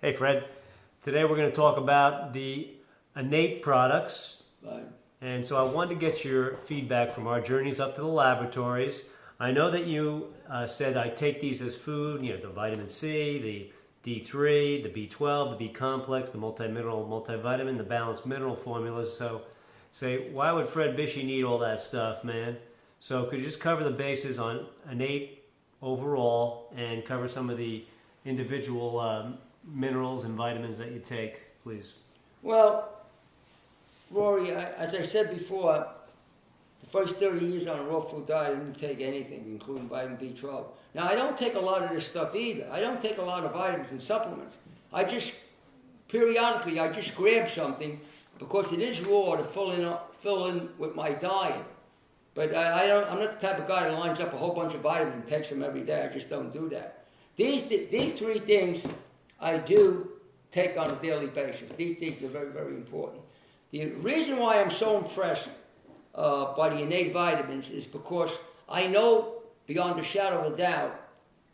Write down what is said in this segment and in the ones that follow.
Hey Fred, today we're going to talk about the innate products. Right. And so I wanted to get your feedback from our journeys up to the laboratories. I know that you said I take these as food, the vitamin C, the D3, the B12, the B complex, the multi-mineral, multivitamin, the balanced mineral formulas. So say, why would Fred Bishy need all that stuff, man? So could you just cover the bases on innate overall and cover some of the individual minerals and vitamins that you take, please? Well, Rory, as I said before, the first 30 years on a raw food diet, I didn't take anything, including vitamin B12. Now, I don't take a lot of this stuff either. I don't take a lot of vitamins and supplements. Periodically, I just grab something because it is raw to fill in with my diet. But I'm not the type of guy that lines up a whole bunch of vitamins and takes them every day. I just don't do that. These three things I do take on a daily basis. These things are very, very important. The reason why I'm so impressed by the innate vitamins is because I know beyond a shadow of a doubt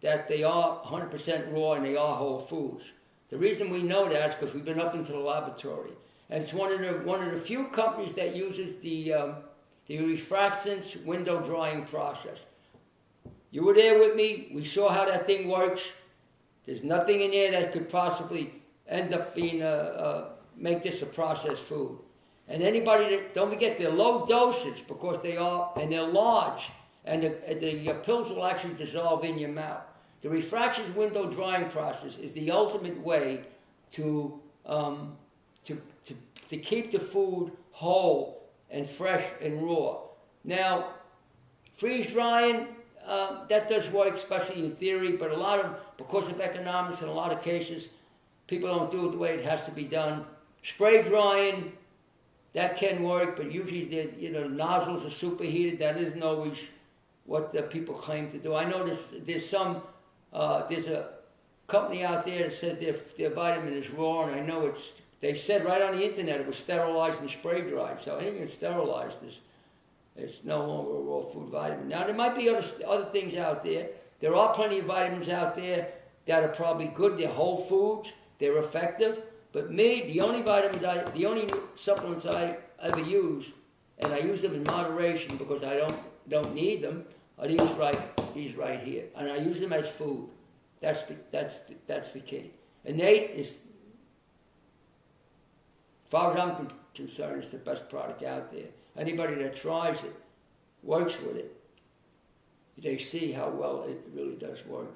that they are 100% raw and they are whole foods. The reason we know that is because we've been up into the laboratory. And it's one of the few companies that uses the refractants window drying process. You were there with me. We saw how that thing works. There's nothing in there that could possibly end up being make this a processed food. And anybody that, don't forget, they're low dosage because they are, and they're large, and the pills will actually dissolve in your mouth. The refractions window drying process is the ultimate way to keep the food whole and fresh and raw. Now, freeze drying, that does work, especially in theory, but because of economics in a lot of cases, people don't do it the way it has to be done. Spray drying, that can work, but usually the nozzles are superheated. That isn't always what the people claim to do. I know there's a company out there that says their vitamin is raw, and I know they said right on the internet it was sterilized and spray dried. So anything that's sterilized it's no longer a raw food vitamin. Now, there might be other things out there. There are plenty of vitamins out there that are probably good. They're whole foods. They're effective. But me, the only supplements I ever use, and I use them in moderation because I don't need them, are these right here. And I use them as food. That's the key. Innate is, as far as I'm concerned, it's the best product out there. Anybody that tries it, works with it, they see how well it really does work.